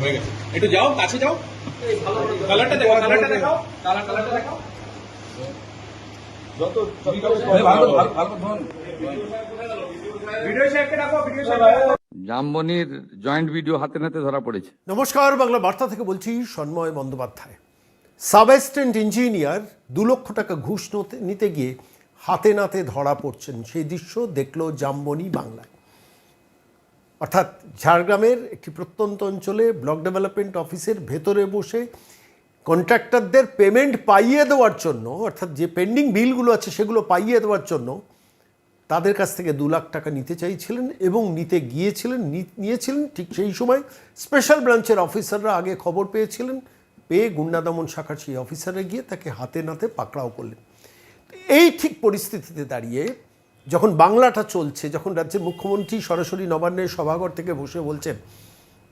হয়ে গেছে, একটু যাও, কাছে যাও, কালারটা দেখো, কালারটা দেখাও, কালারটা দেখাও। যত ভিডিও শেয়ারকে ডাকো, ভিডিও শেয়ার। জামবনির জয়েন্ট ভিডিও হাতে নাতে ধরা পড়েছে। নমস্কার, বাংলা বার্তা থেকে বলছি Sanmoy Bandyopadhyay. Sub assistant engineer 2 লক্ষ টাকা ঘুষ নিতে গিয়ে হাতে নাতে ধরা পড়ছেন, সেই দৃশ্য দেখলো জামবনি বাংলায়। অর্থাৎ ঝাড়গ্রামের একটি প্রত্যন্ত অঞ্চলে ব্লক ডেভেলপমেন্ট অফিসের ভেতরে বসে কন্ট্রাক্টরদের পেমেন্ট পাইয়ে দেওয়ার জন্য, অর্থাৎ যে পেন্ডিং বিলগুলো আছে সেগুলো পাইয়ে দেওয়ার জন্য তাদের কাছ থেকে 2 লাখ টাকা নিতে চাইছিলেন এবং নিয়েছিলেন। ঠিক সেই সময় স্পেশাল ব্রাঞ্চের অফিসাররা আগে খবর পেয়ে গুন্ডা দমন শাখার সেই অফিসারে গিয়ে তাকে হাতে নাতে পাকড়াও করলেন। এই ঠিক পরিস্থিতিতে দাঁড়িয়ে যখন বাংলাটা চলছে, যখন রাজ্যের মুখ্যমন্ত্রী সরাসরি নবান্নের সভাঘর থেকে বসে বলছেন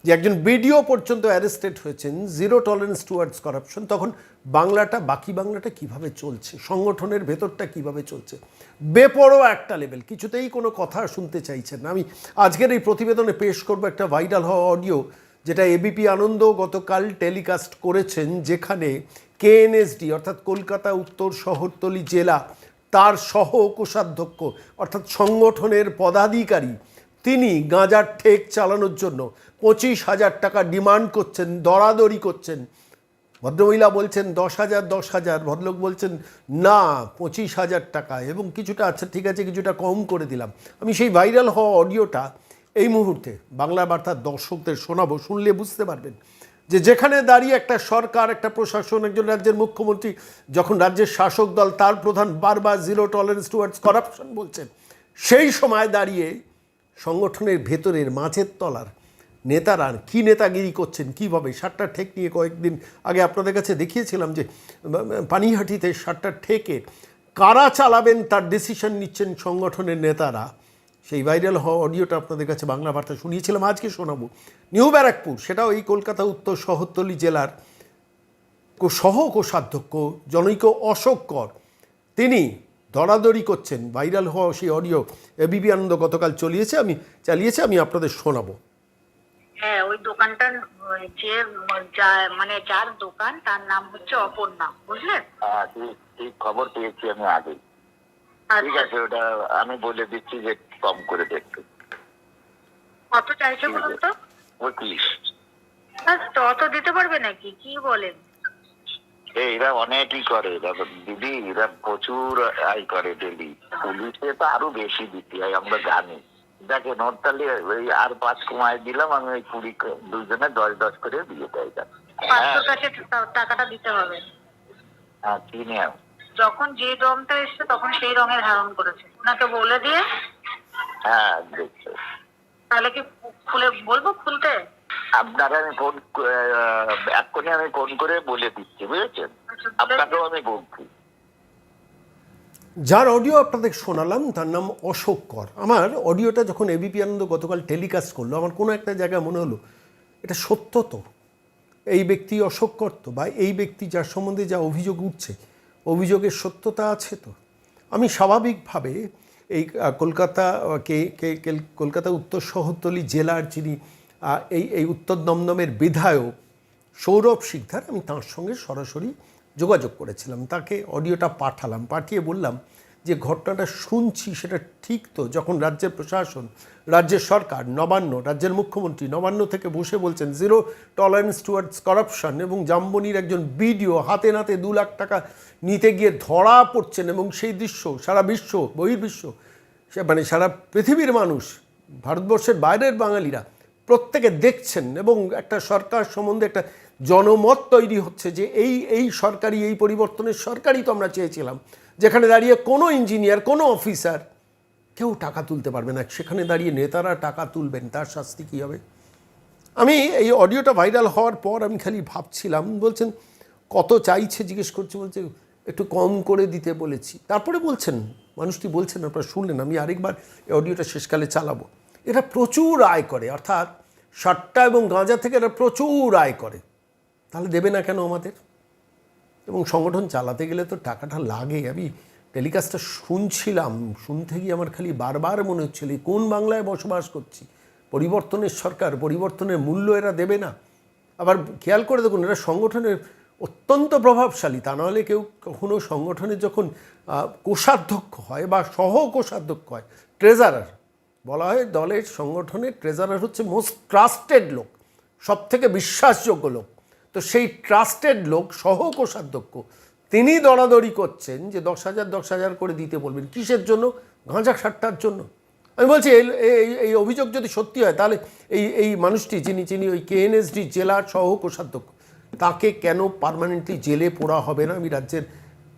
যে একজন বিডিও পর্যন্ত অ্যারেস্টেড হয়েছেন, 0 টলারেন্স টুয়ার্ডস করাপশন, তখন বাকি বাংলাটা কিভাবে চলছে, সংগঠনের ভেতরটা কিভাবে চলছে, বেপরোয়া একটা লেভেল, কিছুতেই কোনো কথা শুনতে চাইছেন না। আমি আজকের এই প্রতিবেদনে পেশ করব একটা ভাইরাল হওয়া অডিও, যেটা এবিপি আনন্দ গতকাল টেলিকাস্ট করেছেন, যেখানে কেএনএসডি অর্থাৎ কলকাতা উত্তর শহরতলি জেলা, তার সহ কোষাধ্যক্ষ অর্থাৎ সংগঠনের পদাধিকারী, তিনি গাঁজার ঠেক চালানোর জন্য 25,000 টাকা ডিমান্ড করছেন, দরাদরি করছেন। ভদ্রমহিলা বলছেন 10,000, ভদ্রলোক বলছেন না 25,000 টাকা, এবং কিছুটা আচ্ছা ঠিক আছে কিছুটা কম করে দিলাম। আমি সেই ভাইরাল হওয়া অডিওটা এই মুহূর্তে বাংলা বার্তার দর্শকদের শোনাবো, শুনলে বুঝতে পারবেন যে যেখানে দাঁড়িয়ে একটা সরকার, একটা প্রশাসন, একজন রাজ্যের মুখ্যমন্ত্রী, যখন রাজ্যের শাসক দল তার প্রধান বারবার 0 টলারেন্স টুয়ার্ডস করাপশন বলছেন, সেই সময় দাঁড়িয়ে সংগঠনের ভেতরের মাঝের তলার নেতারা কি নেতাগিরি করছেন, কীভাবে 7টা ঠেক নিয়ে কয়েকদিন আগে আপনাদের কাছে দেখিয়েছিলাম যে পানিহাটিতে 7টা ঠেকে কারা চালাবেন তার ডিসিশন নিচ্ছেন সংগঠনের নেতারা। সেই ভাইরাল হওয়া অডিওটা আপনাদের কাছে বাংলা বার্তা শুনিয়েছিলাম, আজকে শোনাবো। নিউ ব্যারাকপুর, সেটাও এই কলকাতা উত্তর শহরতলি জেলার সহ কোষাধ্যক্ষ জনৈক অশোক কর, তিনি দরাদরি করছেন। ভাইরাল হওয়া সেই অডিও এবিপি আনন্দ গতকাল চালিয়েছে, আমি আপনাদের শোনাবো। হ্যাঁ, ওই দোকানটার যার দোকান তার নাম হচ্ছে অপর্ণা, বুঝলেন? ঠিক খবর পেয়েছি আমি আগে। ঠিক আছে, ওটা আমি বলে দিচ্ছি যে কম করে দেখতে। কত চাইছে বলুন তো? 25। অত দিতে পারবে নাকি? কি বলেন? এরা অনেকই করে দিদি, এরা প্রচুর আয় করে ডেলি। পুলিশে তো আরো বেশি দিতে হয়, আমরা জানি। দেখে নোটটালি ওই আর 5 কমায় দিলাম আমি, ওই 20 দুজনে 10 করে দিয়ে দেয়। 500 কাছে টাকাটা দিতে হবে। হ্যাঁ, চিনি আমি। যখন যে রংটা এসছে তখন সেই রঙের ধারণ করেছে, ওনাকে বলে দিয়ে। হ্যাঁ, দেখছো। তাহলে কি বলবো খুলতে? আপনাকে আমি এক্ষুনি ফোন করে বলে দিচ্ছি, বুঝেছেন? আপনাকেও আমি বলছি। যার অডিও আপনাদের শোনালাম তার নাম অশোক কর। আমার অডিওটা যখন এবিপি আনন্দ গতকাল টেলিকাস্ট করলো, আমার কোনো একটা জায়গায় মনে হলো এটা সত্য তো, এই ব্যক্তি অশোক কর তো, বা এই ব্যক্তি যার সম্বন্ধে যা অভিযোগ উঠছে অভিযোগের সত্যতা আছে তো। আমি স্বাভাবিকভাবে এই কলকাতা উত্তর শহরতলি জেলার যিনি এই উত্তর দমদমের বিধায়ক সৌরভ শিকদার, আমি তাঁর সঙ্গে সরাসরি যোগাযোগ করেছিলাম, তাকে অডিওটা পাঠিয়ে বললাম যে ঘটনাটা শুনছি সেটা ঠিক তো, যখন রাজ্যের প্রশাসন, রাজ্যের সরকার, নবান্ন, রাজ্যের মুখ্যমন্ত্রী নবান্ন থেকে বসে বলছেন 0 টলারেন্স টুয়ার্ডস করাপশন, এবং জামবনির একজন বিডিও হাতে নাতে 2 লাখ টাকা নিতে গিয়ে ধরা পড়ছেন, এবং সেই দৃশ্য সারা বিশ্ব, বহির্বিশ্ব, সারা পৃথিবীর মানুষ, ভারতবর্ষের বাইরের বাঙালিরা প্রত্যেকে দেখছেন, এবং একটা সরকার সম্বন্ধে একটা জনমত তৈরি হচ্ছে যে এই সরকারি, এই পরিবর্তনের সরকারই তো আমরা চেয়েছিলাম, যেখানে দাঁড়িয়ে কোনো ইঞ্জিনিয়ার, কোনো অফিসার কেউ টাকা তুলতে পারবে না, সেখানে দাঁড়িয়ে নেতারা টাকা তুলবেন, তার শাস্তি কী হবে? আমি এই অডিওটা ভাইরাল হওয়ার পর আমি খালি ভাবছিলাম, বলছেন কত চাইছে জিজ্ঞেস করছে, বলছে একটু কম করে দিতে বলেছি। তারপরে মানুষটি বলছেন, আপনারা শুনলেন, আমি আরেকবার এই অডিওটা শেষকালে চালাবো। এরা প্রচুর আয় করে, অর্থাৎ সাট্টা এবং গাঁজা থেকে এরা প্রচুর আয় করে, তাহলে দেবে না কেন আমাদের? এবং সংগঠন চালাতে গেলে তো টাকাটা লাগে। আমি টেলিকাস্টটা শুনতে গিয়ে আমার খালি বারবার মনে হচ্ছিল কোন বাংলায় বসবাস করছি, পরিবর্তনের সরকার, পরিবর্তনের মূল্য এরা দেবে না। আবার খেয়াল করে দেখুন, এরা সংগঠনের অত্যন্ত প্রভাবশালী। তা নাহলে কেউ কখনো সংগঠনের যখন কোষাধ্যক্ষ হয় বা সহ কোষাধ্যক্ষ হয়, ট্রেজারার বলা হয়, দলের সংগঠনের ট্রেজারার হচ্ছে মোস্ট ট্রাস্টেড লোক, সব থেকে বিশ্বাসযোগ্য লোক। তো সেই ট্রাস্টেড লোক সহ কোষাধ্যক্ষ তিনি দরাদরি করছেন যে 10,000 করে দিতে বলবেন। কিসের জন্য? গাঁজা খাট্টার জন্য। আমি বলছি এই অভিযোগ যদি সত্যি হয়, তাহলে এই মানুষটি যিনি ওই কেএনএসডি জেলার সহ কোষাধ্যক্ষ, তাকে কেন পার্মানেন্টলি জেলে পোড়া হবে না? আমি রাজ্যের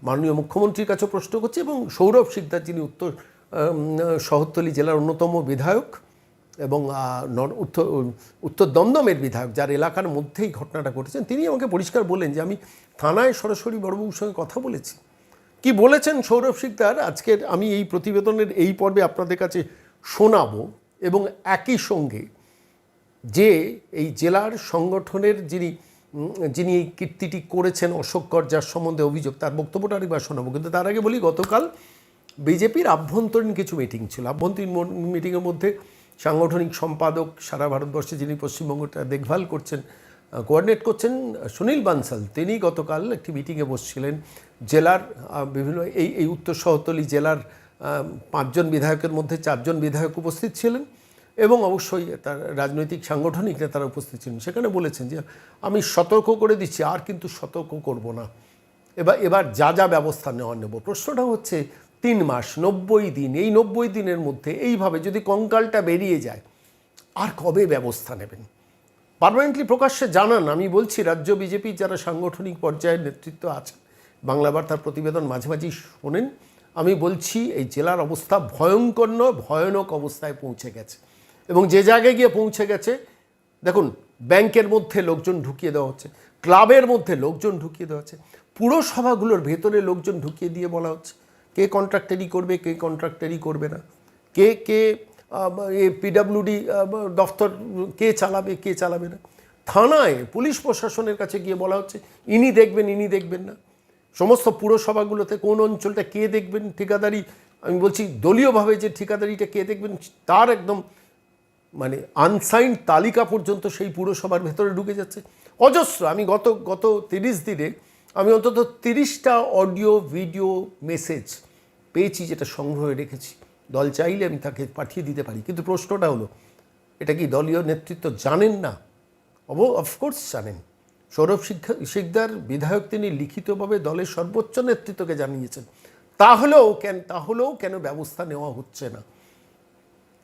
মাননীয় মুখ্যমন্ত্রীর কাছে প্রশ্ন করছি। এবং সৌরভ শিকদার, যিনি শহরতলি জেলার অন্যতম বিধায়ক এবং উত্তর দমদমের বিধায়ক, যার এলাকার মধ্যেই ঘটনাটা ঘটেছেন, তিনি আমাকে পরিষ্কার বললেন যে আমি থানায় সরাসরি বড়বাবুর সঙ্গে কথা বলেছি। কি বলেছেন সৌরভ শিকদার আজকের আমি এই প্রতিবেদনের এই পর্বে আপনাদের কাছে শোনাবো। এবং একই সঙ্গে যে এই জেলার সংগঠনের যিনি এই কীর্তিটি করেছেন, অশোক কর, যার সম্বন্ধে অভিযোগ, তার বক্তব্যটা আরেকবার শোনাবো। কিন্তু তার আগে বলি, গতকাল বিজেপির আভ্যন্তরীণ কিছু মিটিং ছিল। আভ্যন্তরীণ মিটিংয়ের মধ্যে সাংগঠনিক সম্পাদক সারা ভারতবর্ষে, যিনি পশ্চিমবঙ্গটা দেখভাল করছেন, কোঅর্ডিনেট করছেন, সুনীল বানসাল, তিনি গতকাল একটি মিটিংয়ে বসছিলেন। জেলার বিভিন্ন এই উত্তর শহরতলি জেলার 5 জন বিধায়কের মধ্যে 4 জন বিধায়ক উপস্থিত ছিলেন এবং অবশ্যই তার রাজনৈতিক সাংগঠনিক নেতারা উপস্থিত ছিলেন। সেখানে বলেছেন যে আমি সতর্ক করে দিচ্ছি, আর কিন্তু সতর্ক করব না, এবার যা ব্যবস্থা নেব। প্রশ্নটা হচ্ছে 3 মাস 90 দিন, এই 90 দিনের মধ্যে এইভাবে যদি কঙ্কালটা বেরিয়ে যায়, আর কবে ব্যবস্থা নেবেন? পার্মানেন্টলি প্রকাশ্যে জানান। আমি বলছি, রাজ্য বিজেপির যারা সাংগঠনিক পর্যায়ের নেতৃত্ব আছেন, বাংলা বার্তার প্রতিবেদন মাঝে মাঝেই শোনেন, আমি বলছি এই জেলার অবস্থা ভয়ঙ্কর নয়, ভয়ানক অবস্থায় পৌঁছে গেছে। এবং যে জায়গায় গিয়ে পৌঁছে গেছে, দেখুন, ব্যাংকের মধ্যে লোকজন ঢুকিয়ে দেওয়া হচ্ছে, ক্লাবের মধ্যে লোকজন ঢুকিয়ে দেওয়া হচ্ছে, পুরসভাগুলোর ভেতরে লোকজন ঢুকিয়ে দিয়ে বলা হচ্ছে কে কন্ট্রাক্টারি করবে, কে কন্ট্রাক্টারি করবে না, কে পিডাব্লিউডি দফতর কে চালাবে না। থানায় পুলিশ প্রশাসনের কাছে গিয়ে বলা হচ্ছে ইনি দেখবেন না। সমস্ত পুরসভাগুলোতে কোন অঞ্চলটা কে দেখবেন, ঠিকাদারি, আমি বলছি দলীয়ভাবে যে ঠিকাদারিটা কে দেখবেন, তার একদম মানে আনসাইন তালিকা পর্যন্ত সেই পুরসভার ভেতরে ঢুকে যাচ্ছে অজস্র। আমি গত 30 দিনে আমি অন্তত 30টা অডিও ভিডিও মেসেজ পেয়েছি, যেটা সংগ্রহে রেখেছি। দল চাইলে আমি তাকে পাঠিয়ে দিতে পারি। কিন্তু প্রশ্নটা হলো, এটা কি দলীয় নেতৃত্ব জানেন না? অফকোর্স জানেন। সৌরভ শিকদার বিধায়ক, তিনি লিখিতভাবে দলের সর্বোচ্চ নেতৃত্বকে জানিয়েছেন। তাহলেও কেন ব্যবস্থা নেওয়া হচ্ছে না?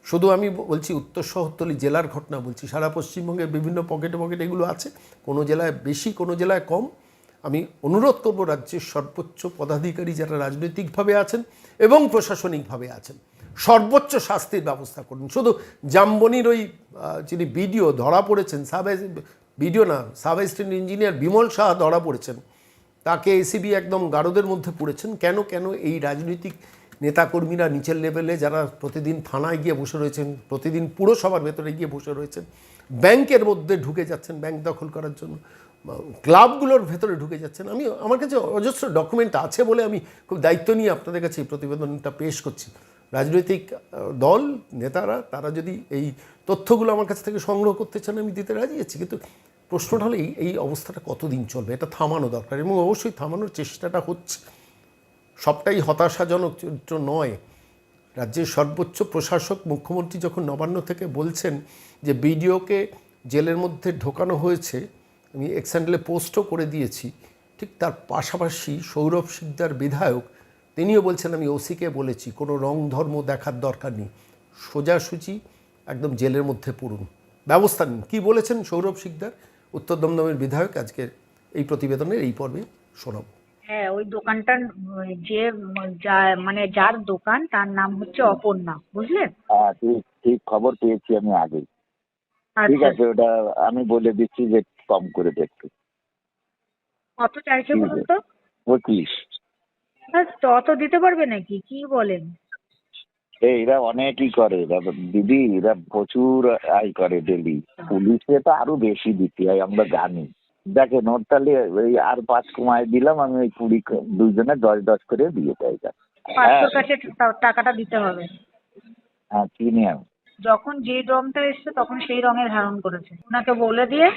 শুধু আমি বলছি উত্তর শহরতলি জেলার ঘটনা বলছি, সারা পশ্চিমবঙ্গের বিভিন্ন পকেটে এগুলো আছে, কোনো জেলায় বেশি, কোনো জেলায় কম। আমি অনুরোধ করব রাজ্যের সর্বোচ্চ পদাধিকারী যারা রাজনৈতিকভাবে আছেন এবং প্রশাসনিকভাবে আছেন, সর্বোচ্চ শাস্তির ব্যবস্থা করুন। শুধু জামবনির ওই যিনি বিডিও ধরা পড়েছেন, sub assistant engineer Bimal Saha ধরা পড়েছেন, তাকে এসিবি একদম গারদের মধ্যে পড়েছেন। কেন এই রাজনৈতিক নেতাকর্মীরা নিচের লেভেলে যারা প্রতিদিন থানায় গিয়ে বসে রয়েছেন, প্রতিদিন পুরসভার ভেতরে গিয়ে বসে রয়েছেন, ব্যাংকের মধ্যে ঢুকে যাচ্ছেন ব্যাংক দখল করার জন্য, ক্লাবগুলোর ভেতরে ঢুকে যাচ্ছেন। আমার কাছে অজস্র ডকুমেন্ট আছে বলে আমি খুব দায়িত্ব নিয়ে আপনাদের কাছে এই প্রতিবেদনটা পেশ করছি। রাজনৈতিক দল নেতারা তারা যদি এই তথ্যগুলো আমার কাছ থেকে সংগ্রহ করতে চান, আমি দিতে রাজি আছি। কিন্তু প্রশ্নটা হলো এই অবস্থাটা কতদিন চলবে? এটা থামানো দরকার এবং অবশ্যই থামানোর চেষ্টাটা হচ্ছে। সবটাই হতাশাজনক চরিত্র নয়। রাজ্যের সর্বোচ্চ প্রশাসক মুখ্যমন্ত্রী যখন নবান্ন থেকে বলছেন যে বিডিওকে জেলের মধ্যে ঢোকানো হয়েছে, আমি এক্স হ্যান্ডেলে পোস্টও করে দিয়েছি, ঠিক তার পাশাপাশি সৌরভ শিকদার বিধায়ক তিনিও বলছেন আমি ওসিকে বলেছি কোনো রং ধর্ম দেখার দরকার নেই, সোজাসুজি একদম জেলের মধ্যে পড়ুন, ব্যবস্থা নিন। কী বলেছেন সৌরভ শিকদার, উত্তর দমদমের বিধায়ক, আজকের এই প্রতিবেদনের এই পর্বে শোনাব। হ্যাঁ, ওই দোকানটার যার দোকান তার নাম হচ্ছে অপর্ণা, বুঝলেন? হ্যাঁ, ঠিক খবর পেয়েছি আমি আগে। ঠিক আছে, ওটা আমি বলে দিচ্ছি যে কম করে দেখতে। কত চাইছে বলুন তো? 25। তত দিতে পারবে নাকি? কি বলেন? এরা অনেকই করে দিদি, এরা প্রচুর আয় করে ডেলি। পুলিশে তো আরো বেশি দিতে হয়, আমরা জানি। দেখেন, ওর তাহলে ওই আর 5 কমায় দিলাম আমি, ওই 20 দুইজনে 10 করে দিয়ে দেয়। 500 কাছে টাকাটা দিতে হবে। হ্যাঁ, চিনি আমি। যখন যে রংটা এসছে তখন সেই রঙের ধারণ করেছে, ওনাকে বলে দিয়ে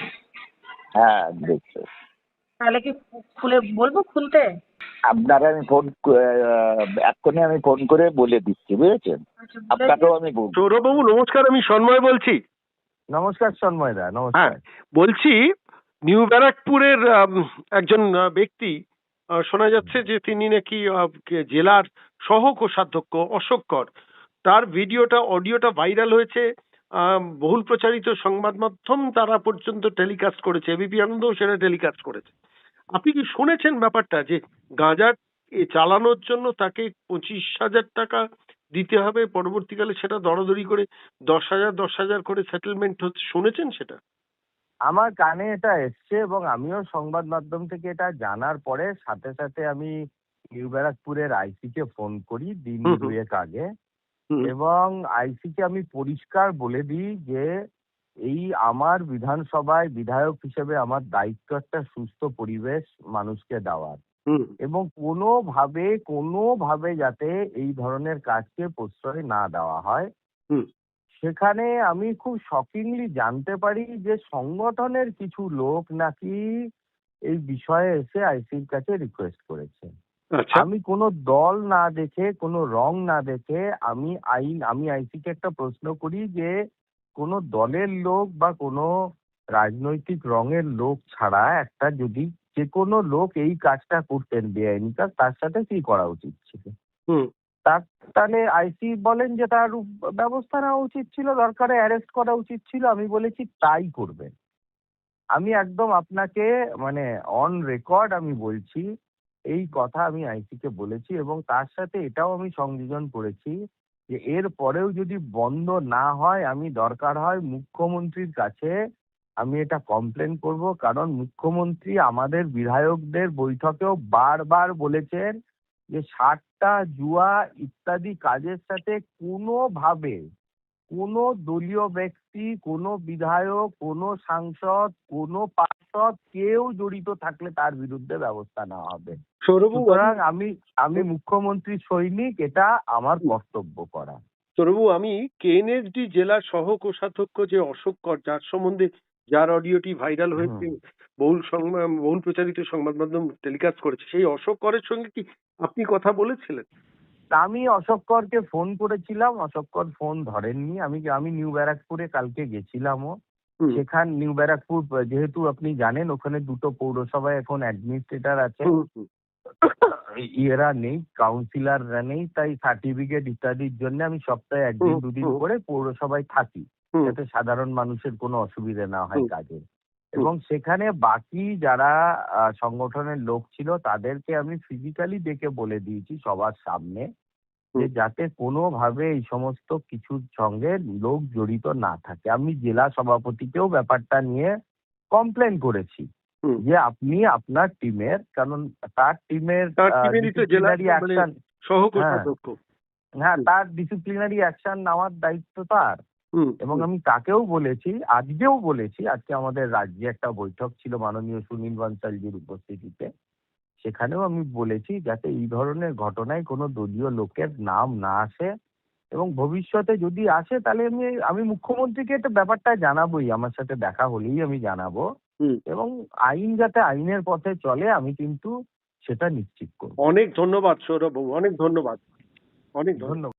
হ্যাঁ দেখছো, তাহলে কি খুলে বলবো খুলতে? আপনারা আমি এক্ষুনি আমি ফোন করে বলে দিচ্ছি, বুঝেছেন? আচ্ছা, বলে আপনাকেও আমি বলবো। সৌরভবাবু নমস্কার, আমি সন্ময় বলছি। নমস্কার সন্ময় দা, হ্যাঁ, নমস্কার। বলছি নিউ ব্যারাকপুরের একজন ব্যক্তি, শোনা যাচ্ছে যে তিনি নাকি জেলার সহ কোষাধ্যক্ষ অশোক কর, তার ভিডিওটা অডিওটা ভাইরাল হয়েছে, বহুল প্রচারিত সংবাদ মাধ্যম তারা পর্যন্ত টেলিকাস্ট করেছে, এবিপি আনন্দও সেটা টেলিকাস্ট করেছে। আপনি কি শুনেছেন ব্যাপারটা যে গাঁজা চালানোর জন্য তাকে 25,000 টাকা দিতে হবে, পরবর্তীকালে সেটা দরাদরি করে 10,000 করে সেটেলমেন্ট হচ্ছে, শুনেছেন সেটা? আমার কানে এটা এসছে এবং আমিও সংবাদ মাধ্যম থেকে এটা জানার পরে সাথে সাথে আমি নিউ ব্যারাকপুরের আইসি কে ফোন করি দিন হুম হুম। দুয়েক আগে, হুম, এবং আইসি কে আমি পরিষ্কার বলে দিই যে এই আমার বিধানসভায় বিধায়ক হিসেবে আমার দায়িত্ব একটা সুস্থ পরিবেশ মানুষকে দেওয়ার, হুম, এবং কোনোভাবে যাতে এই ধরনের কাজকে প্রশ্রয় না দেওয়া হয়। হুম। সেখানে আমি খুব শকিংলি জানতে পারি যে সংগঠনের কিছু লোক নাকি এই বিষয়ে এসে আইসির কাছে রিকোয়েস্ট করেছে। আচ্ছা। আমি কোনো দল না দেখে, কোনো রং না দেখে আমি আইসিকে একটা প্রশ্ন করি যে কোনো দলের লোক বা কোনো রাজনৈতিক রঙের লোক ছাড়া একটা যদি যে কোনো লোক এই কাজটা করতেন বেআইনি কাজ, তার সাথে কি করা উচিত ছিল? হুম, তাহলে আইসি বলেন যে তার ব্যবস্থা নেওয়া উচিত ছিল, দরকারে অ্যারেস্ট করা উচিত ছিল। আমি বলেছি তাই করবেন। আমি একদম আপনাকে মানে অন রেকর্ড আমি বলছি, এই কথা আমি আইসিকে বলেছি, এবং তার সাথে এটাও আমি সংযোজন করেছি যে এর পরেও যদি বন্ধ না হয় আমি দরকার হয় মুখ্যমন্ত্রীর কাছে আমি এটা কমপ্লেন করব, কারণ মুখ্যমন্ত্রী আমাদের বিধায়কদের বৈঠকেও বারবার বলেছেন যে সাট্টা জুয়া ইত্যাদি কাজের সাথে কোনোভাবে কোনো দলীয় ব্যক্তি, কোনো বিধায়ক, কোনো সাংসদ, কোনো পার্ষদ কেউ জড়িত থাকলে তার বিরুদ্ধে ব্যবস্থা নেওয়া হবে। সৌরভবাবু, সুতরাং আমি মুখ্যমন্ত্রী সৈনিক, এটা আমার কর্তব্য করা। সৌরভবাবু, আমি কেএনএসডি জেলা সহ কোষাধ্যক্ষ যে অশোক কর, যার সম্বন্ধে যার অডিওটি ভাইরাল হয়েছে, বহুল প্রচারিত সংবাদ মাধ্যম টেলিকাস্ট করেছে, সেই অশোক করের সঙ্গে কি আপনি কথা বলেছিলেন? আমি অশোক করকে ফোন করেছিলাম, অশোক কর ফোন ধরেননি। আমি নিউ ব্যারাকপুরে কালকে গেছিলামও। হুম, নিউ ব্যারাকপুর যেহেতু আপনি জানেন ওখানে দুটো পৌরসভায় এখন অ্যাডমিনিস্ট্রেটর আছে, হুম, হুম, এরা নেই, কাউন্সিলররা নেই, তাই সার্টিফিকেট ইত্যাদির জন্য আমি সপ্তাহে একদিন হুম, দুদিন হুম, করে পৌরসভায় থাকি, হুম, যাতে সাধারণ মানুষের কোনো অসুবিধা না হয় হুম, কাজে। এবং সেখানে বাকি যারা সংগঠনের লোক ছিল তাদেরকে আমি ফিজিক্যালি ডেকে বলে দিয়েছি সবার সামনে যে যাতে কোনোভাবে এই সমস্ত কিছুর সঙ্গে লোক জড়িত না থাকে। আমি জেলা সভাপতিকেও ব্যাপারটা নিয়ে কমপ্লেন করেছি হুম। যে আপনি আপনার টিমের, কারণ তার টিমের তার টিমেরই তো জেলা ডিসিপ্লিনারি অ্যাকশন, সহ কোষাধ্যক্ষ। হ্যাঁ তার ডিসিপ্লিনারি অ্যাকশন নেওয়ার দায়িত্ব তার। হুম, এবং আমি তাকেও বলেছি, আজকেও বলেছি, আজকে আমাদের রাজ্যে একটা বৈঠক ছিল মাননীয় সুনীল বানসালজির উপস্থিতিতে, সেখানেও আমি বলেছি যাতে এই ধরনের ঘটনায় কোনো দলীয় লোকের নাম না আসে, এবং ভবিষ্যতে যদি আসে তাহলে আমি মুখ্যমন্ত্রীকে এটা ব্যাপারটা জানাবোই, আমার সাথে দেখা হলেই আমি জানাবো, হুম। এবং আইন যাতে আইনের পথে চলে আমি কিন্তু সেটা নিশ্চিত করব। অনেক ধন্যবাদ সৌরভবাবু, অনেক ধন্যবাদ, অনেক ধন্যবাদ। ধন্যবাদ।